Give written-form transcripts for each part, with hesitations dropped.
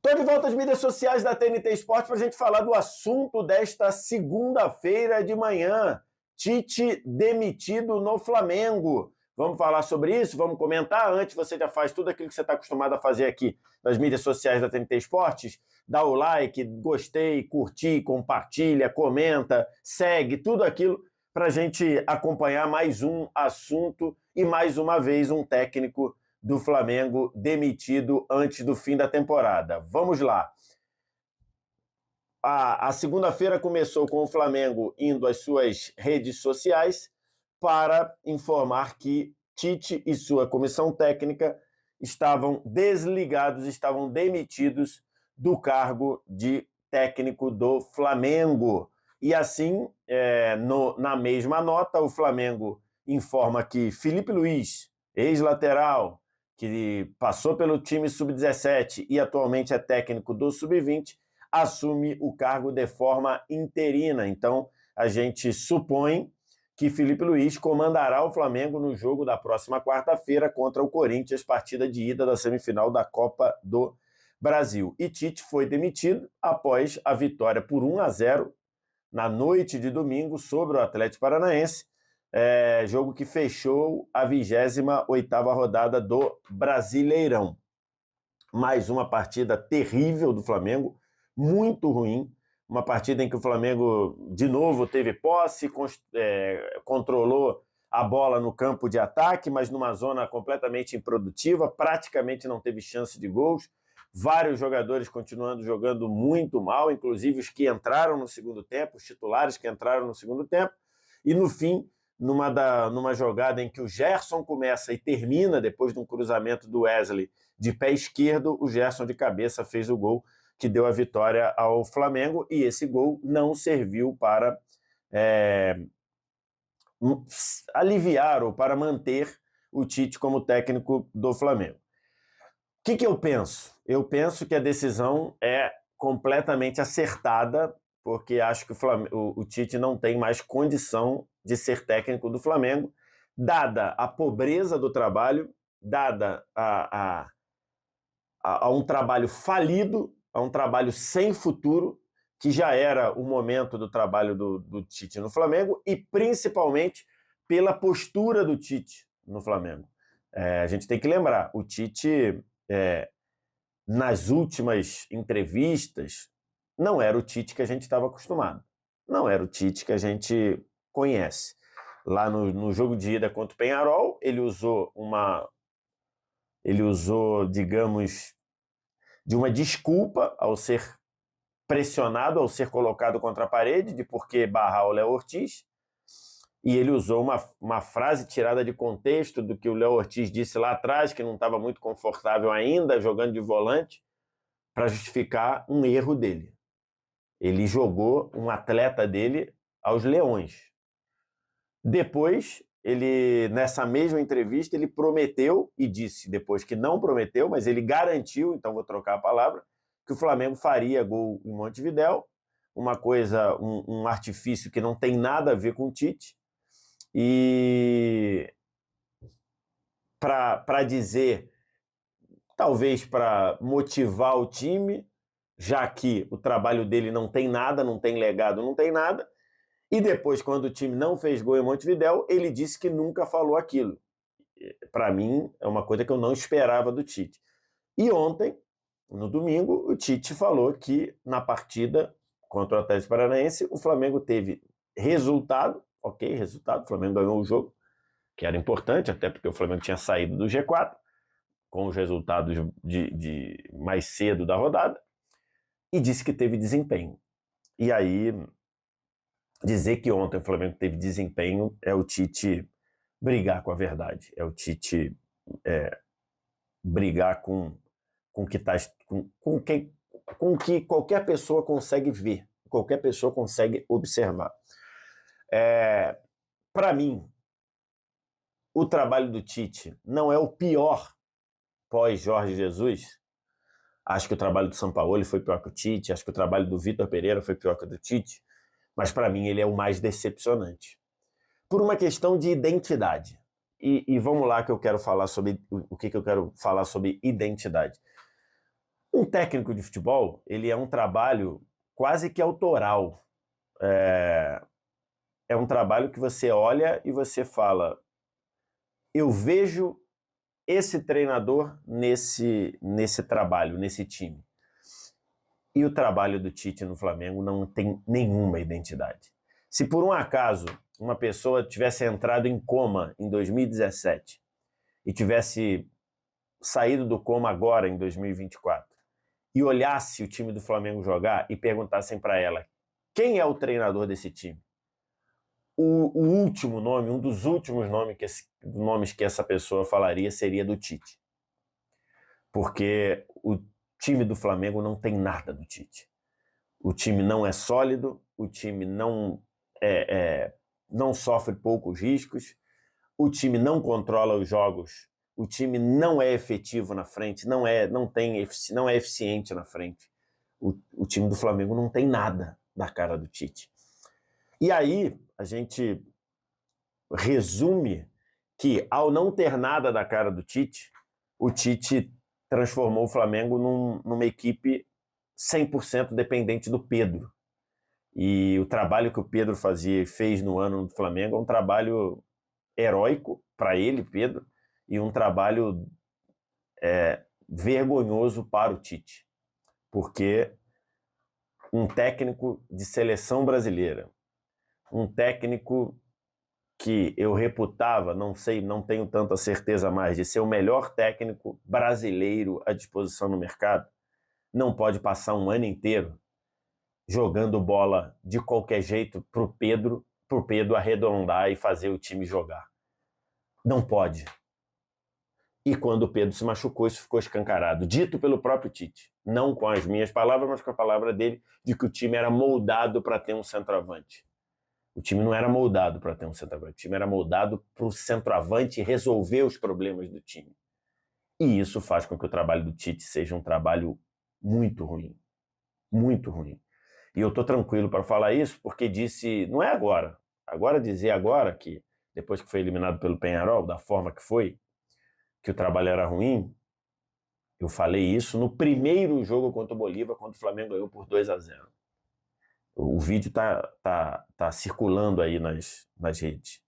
Estou de volta às mídias sociais da TNT Esportes para a gente falar do assunto desta segunda-feira de manhã. Tite demitido no Flamengo. Vamos falar sobre isso? Vamos comentar? Antes você já faz tudo aquilo que você está acostumado a fazer aqui nas mídias sociais da TNT Esportes. Dá o like, gostei, curti, compartilha, comenta, segue, tudo aquilo para a gente acompanhar mais um assunto e mais uma vez um técnico do Flamengo demitido antes do fim da temporada. Vamos lá. A segunda-feira começou com o Flamengo indo às suas redes sociais para informar que Tite e sua comissão técnica estavam desligados, estavam demitidos do cargo de técnico do Flamengo. E assim, na mesma nota, o Flamengo informa que Felipe Luiz, ex-lateral, que passou pelo time sub-17 e atualmente é técnico do sub-20, assume o cargo de forma interina. Então, a gente supõe que Felipe Luiz comandará o Flamengo no jogo da próxima quarta-feira contra o Corinthians, partida de ida da semifinal da Copa do Brasil. E Tite foi demitido após a vitória por 1-0 na noite de domingo sobre o Atlético Paranaense, jogo que fechou a 28ª rodada do Brasileirão. Mais uma partida terrível do Flamengo, muito ruim, uma partida em que o Flamengo, de novo, teve posse, controlou a bola no campo de ataque, mas numa zona completamente improdutiva, praticamente não teve chance de gols, vários jogadores continuando jogando muito mal, inclusive os que entraram no segundo tempo, os titulares que entraram no segundo tempo, e no fim, numa jogada em que o Gerson começa e termina, depois de um cruzamento do Wesley de pé esquerdo, o Gerson de cabeça fez o gol que deu a vitória ao Flamengo, e esse gol não serviu para aliviar ou para manter o Tite como técnico do Flamengo. O que eu penso? Eu penso que a decisão é completamente acertada, porque acho que o Tite não tem mais condição de ser técnico do Flamengo, dada a pobreza do trabalho, dada a um trabalho falido, a um trabalho sem futuro, que já era o momento do trabalho do Tite no Flamengo, e principalmente pela postura do Tite no Flamengo. A gente tem que lembrar, o Tite, nas últimas entrevistas, não era o Tite que a gente estava acostumado. Não era o Tite que a gente conhece. Lá no jogo de ida contra o Peñarol, ele usou, digamos, de uma desculpa ao ser pressionado, ao ser colocado contra a parede, de por que barrar o Léo Ortiz, e ele usou uma frase tirada de contexto do que o Léo Ortiz disse lá atrás, que não estava muito confortável ainda, jogando de volante, para justificar um erro dele. Ele jogou um atleta dele aos leões. Depois, nessa mesma entrevista, ele prometeu, e disse depois que não prometeu, mas ele garantiu, então vou trocar a palavra, que o Flamengo faria gol em Montevidéu, uma coisa, um artifício que não tem nada a ver com o Tite, e para dizer, talvez para motivar o time, já que o trabalho dele não tem nada, não tem legado, não tem nada, e depois, quando o time não fez gol em Montevidéu, ele disse que nunca falou aquilo. Para mim, é uma coisa que eu não esperava do Tite. E ontem, no domingo, o Tite falou que na partida contra o Atlético Paranaense, o Flamengo teve resultado, o Flamengo ganhou o jogo, que era importante, até porque o Flamengo tinha saído do G4, com os resultados de mais cedo da rodada, e disse que teve desempenho. E aí, dizer que ontem o Flamengo teve desempenho é o Tite brigar com a verdade, é o Tite brigar com o que qualquer pessoa consegue ver, qualquer pessoa consegue observar. Para mim, o trabalho do Tite não é o pior pós Jorge Jesus. Acho que o trabalho do Sampaoli foi pior que o Tite, acho que o trabalho do Vitor Pereira foi pior que o do Tite, mas para mim ele é o mais decepcionante. Por uma questão de identidade. E vamos lá que eu quero falar sobre o que eu quero falar sobre identidade. Um técnico de futebol, ele é um trabalho quase que autoral. É um trabalho que você olha e você fala, eu vejo esse treinador nesse trabalho, nesse time. E o trabalho do Tite no Flamengo não tem nenhuma identidade. Se por um acaso uma pessoa tivesse entrado em coma em 2017 e tivesse saído do coma agora em 2024 e olhasse o time do Flamengo jogar e perguntassem para ela quem é o treinador desse time, o último nome, um dos últimos nomes que essa pessoa falaria seria do Tite. Porque o time do Flamengo não tem nada do Tite. O time não é sólido, o time não sofre poucos riscos, o time não controla os jogos, o time não é efetivo na frente, não é eficiente na frente. O time do Flamengo não tem nada da cara do Tite. E aí a gente resume que, ao não ter nada da cara do Tite, o Tite transformou o Flamengo numa equipe 100% dependente do Pedro. E o trabalho que o Pedro fez no ano do Flamengo é um trabalho heróico para ele, Pedro, e um trabalho vergonhoso para o Tite. Porque um técnico de seleção brasileira, um técnico que eu reputava, não tenho tanta certeza mais, de ser o melhor técnico brasileiro à disposição no mercado, não pode passar um ano inteiro jogando bola de qualquer jeito pro Pedro arredondar e fazer o time jogar. Não pode. E quando o Pedro se machucou, isso ficou escancarado, dito pelo próprio Tite. Não com as minhas palavras, mas com a palavra dele, de que o time era moldado para ter um centroavante. O time não era moldado para ter um centroavante, o time era moldado para o centroavante resolver os problemas do time. E isso faz com que o trabalho do Tite seja um trabalho muito ruim. Muito ruim. E eu estou tranquilo para falar isso, porque disse, não é agora. Dizer agora que, depois que foi eliminado pelo Peñarol, da forma que foi, que o trabalho era ruim, eu falei isso no primeiro jogo contra o Bolívar, quando o Flamengo ganhou por 2-0. O vídeo tá circulando aí nas redes.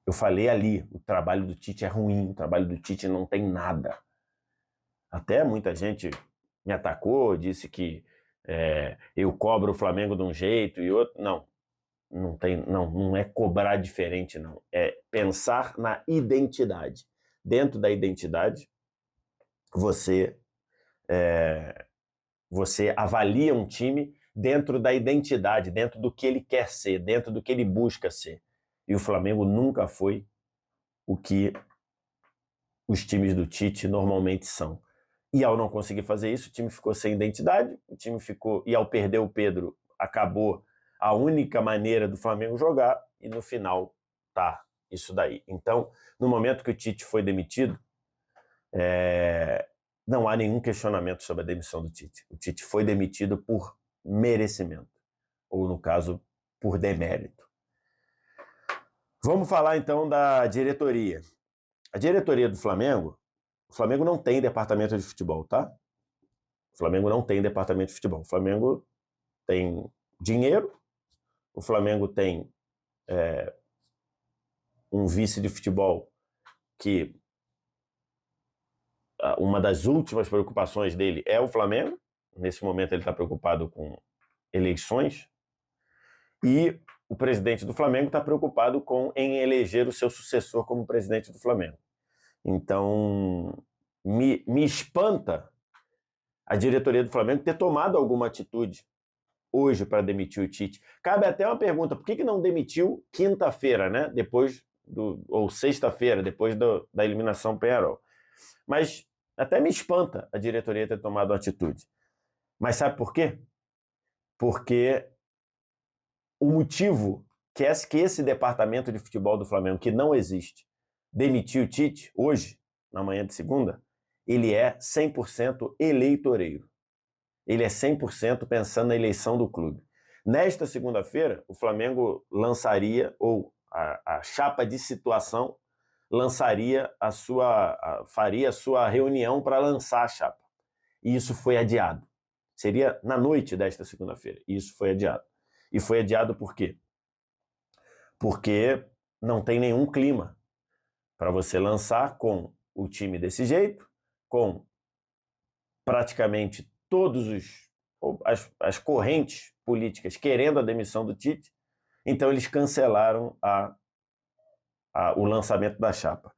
Eu falei ali, o trabalho do Tite é ruim, o trabalho do Tite não tem nada. Até muita gente me atacou, disse que eu cobro o Flamengo de um jeito e outro. Não é cobrar diferente, não. É pensar na identidade. Dentro da identidade, você avalia um time dentro da identidade, dentro do que ele quer ser, dentro do que ele busca ser. E o Flamengo nunca foi o que os times do Tite normalmente são. E ao não conseguir fazer isso, o time ficou sem identidade, e ao perder o Pedro, acabou a única maneira do Flamengo jogar, e no final tá isso daí. Então, no momento que o Tite foi demitido, não há nenhum questionamento sobre a demissão do Tite. O Tite foi demitido por merecimento, ou no caso, por demérito. Vamos falar então da diretoria. A diretoria do Flamengo, o Flamengo não tem departamento de futebol, tá? O Flamengo não tem departamento de futebol. O Flamengo tem dinheiro, o Flamengo tem um vice de futebol que uma das últimas preocupações dele é o Flamengo. Nesse momento ele está preocupado com eleições. E o presidente do Flamengo está preocupado em eleger o seu sucessor como presidente do Flamengo. Então, me espanta a diretoria do Flamengo ter tomado alguma atitude hoje para demitir o Tite. Cabe até uma pergunta, por que não demitiu quinta-feira, né? Ou sexta-feira, depois da eliminação Peñarol? Mas até me espanta a diretoria ter tomado uma atitude. Mas sabe por quê? Porque o motivo que esse departamento de futebol do Flamengo, que não existe, demitiu o Tite hoje, na manhã de segunda, ele é 100% eleitoreiro. Ele é 100% pensando na eleição do clube. Nesta segunda-feira, o Flamengo lançaria, ou a chapa de situação faria a sua reunião para lançar a chapa. E isso foi adiado. Seria na noite desta segunda-feira. Isso foi adiado. E foi adiado por quê? Porque não tem nenhum clima para você lançar com o time desse jeito, com praticamente as correntes políticas querendo a demissão do Tite. Então eles cancelaram o lançamento da chapa.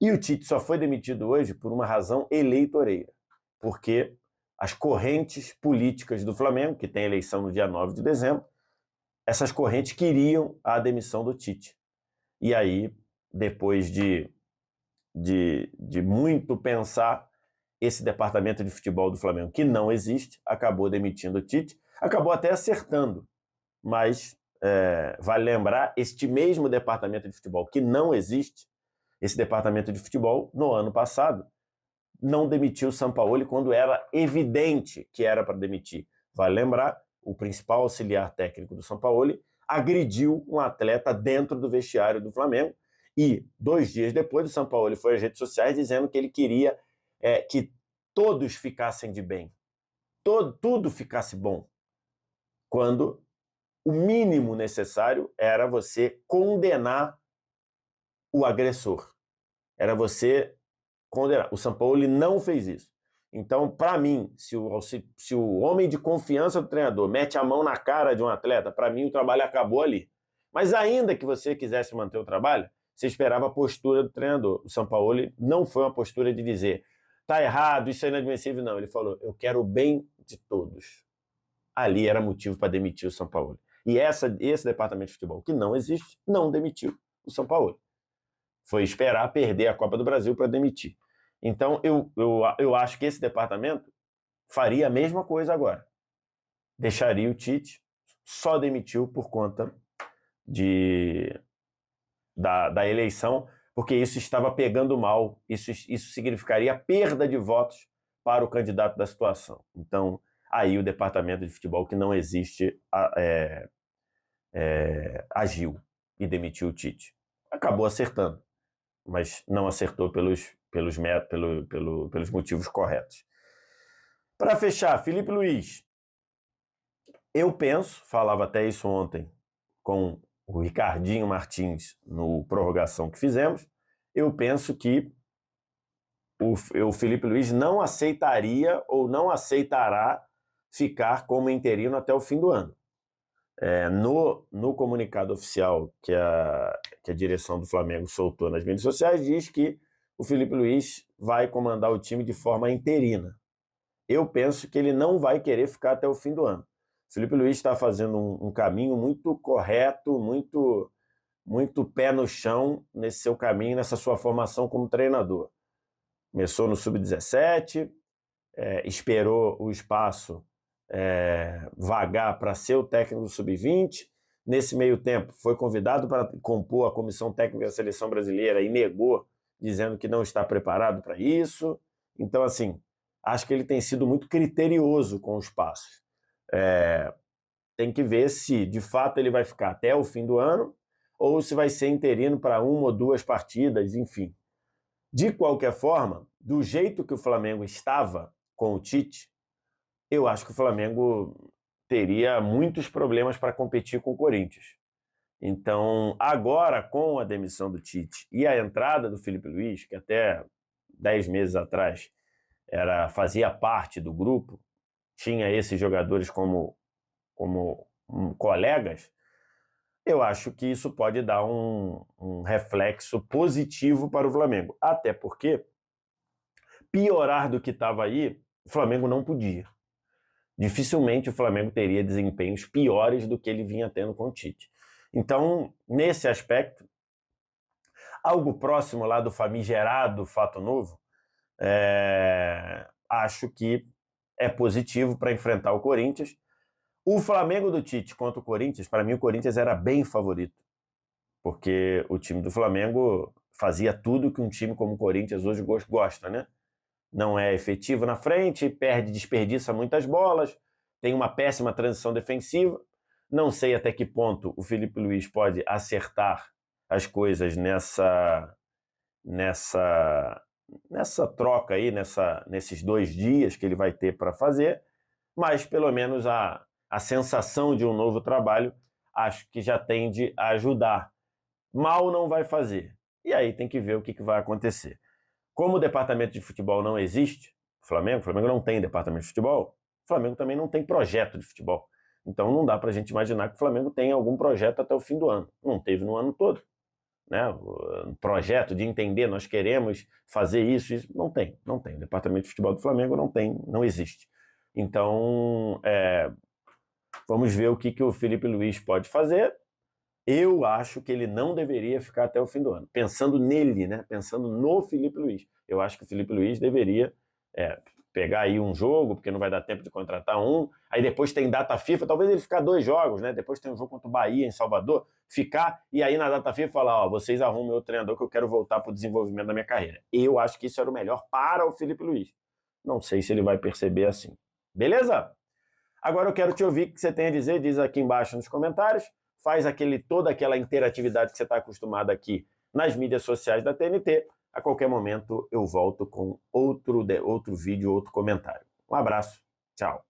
E o Tite só foi demitido hoje por uma razão eleitoreira, porque as correntes políticas do Flamengo, que tem eleição no dia 9 de dezembro, essas correntes queriam a demissão do Tite. E aí, depois de muito pensar, esse departamento de futebol do Flamengo, que não existe, acabou demitindo o Tite, acabou até acertando, mas vale lembrar, este mesmo departamento de futebol que não existe, esse departamento de futebol, no ano passado, não demitiu o Sampaoli quando era evidente que era para demitir. Vale lembrar, o principal auxiliar técnico do Sampaoli agrediu um atleta dentro do vestiário do Flamengo e 2 dias depois o Sampaoli foi às redes sociais dizendo que ele queria que todos ficassem de bem, tudo ficasse bom, quando o mínimo necessário era você condenar o agressor. Era você condenar. O Sampaoli não fez isso. Então, para mim, se o homem de confiança do treinador mete a mão na cara de um atleta, para mim o trabalho acabou ali. Mas ainda que você quisesse manter o trabalho, você esperava a postura do treinador. O Sampaoli não foi uma postura de dizer tá errado, isso é inadmissível, não. Ele falou, eu quero o bem de todos. Ali era motivo para demitir o Sampaoli. E esse departamento de futebol, que não existe, não demitiu o Sampaoli. Foi esperar perder a Copa do Brasil para demitir. Então, eu acho que esse departamento faria a mesma coisa agora. Deixaria o Tite, só demitiu por conta da eleição, porque isso estava pegando mal, isso significaria perda de votos para o candidato da situação. Então, aí o departamento de futebol, que não existe, agiu e demitiu o Tite. Acabou acertando, mas não acertou pelos motivos corretos. Para fechar, Felipe Luiz, eu penso, falava até isso ontem com o Ricardinho Martins no prorrogação que fizemos, eu penso que o Felipe Luiz não aceitaria ou não aceitará ficar como interino até o fim do ano. No comunicado oficial que a direção do Flamengo soltou nas mídias sociais, diz que o Felipe Luiz vai comandar o time de forma interina. Eu penso que ele não vai querer ficar até o fim do ano. O Felipe Luiz está fazendo um caminho muito correto, muito pé no chão nesse seu caminho, nessa sua formação como treinador. Começou no Sub-17, esperou o espaço vagar para ser o técnico do Sub-20. Nesse meio tempo, foi convidado para compor a comissão técnica da Seleção Brasileira e negou, dizendo que não está preparado para isso. Então, assim, acho que ele tem sido muito criterioso com os passos. Tem que ver se, de fato, ele vai ficar até o fim do ano ou se vai ser interino para 1 ou 2 partidas, enfim. De qualquer forma, do jeito que o Flamengo estava com o Tite, eu acho que o Flamengo teria muitos problemas para competir com o Corinthians. Então, agora, com a demissão do Tite e a entrada do Felipe Luiz, que até 10 meses atrás fazia parte do grupo, tinha esses jogadores como colegas, eu acho que isso pode dar um reflexo positivo para o Flamengo. Até porque piorar do que estava aí, o Flamengo não podia. Dificilmente o Flamengo teria desempenhos piores do que ele vinha tendo com o Tite. Então, nesse aspecto, algo próximo lá do famigerado fato novo, acho que é positivo para enfrentar o Corinthians. O Flamengo do Tite contra o Corinthians, para mim o Corinthians era bem favorito, porque o time do Flamengo fazia tudo que um time como o Corinthians hoje gosta, né? Não é efetivo na frente, desperdiça muitas bolas, tem uma péssima transição defensiva. Não sei até que ponto o Felipe Luiz pode acertar as coisas nessa troca aí, nesses 2 dias que ele vai ter para fazer, mas pelo menos a sensação de um novo trabalho acho que já tende a ajudar. Mal não vai fazer. E aí tem que ver o que vai acontecer. Como o departamento de futebol não existe, o Flamengo não tem departamento de futebol, o Flamengo também não tem projeto de futebol. Então não dá para a gente imaginar que o Flamengo tenha algum projeto até o fim do ano. Não teve no ano todo. Né? Um projeto de entender, nós queremos fazer isso, não tem. O departamento de futebol do Flamengo não existe. Então, vamos ver o que o Felipe Luiz pode fazer. Eu acho que ele não deveria ficar até o fim do ano. Pensando nele, né? Pensando no Felipe Luiz. Eu acho que o Felipe Luiz deveria pegar aí um jogo, porque não vai dar tempo de contratar um. Aí depois tem data FIFA, talvez ele ficar 2 jogos, né? Depois tem um jogo contra o Bahia em Salvador. Ficar e aí na data FIFA falar, vocês arrumem outro treinador que eu quero voltar para o desenvolvimento da minha carreira. Eu acho que isso era o melhor para o Felipe Luiz. Não sei se ele vai perceber assim. Beleza? Agora eu quero te ouvir o que você tem a dizer, diz aqui embaixo nos comentários, faz toda aquela interatividade que você está acostumado aqui nas mídias sociais da TNT. A qualquer momento eu volto com outro vídeo, outro comentário. Um abraço, tchau.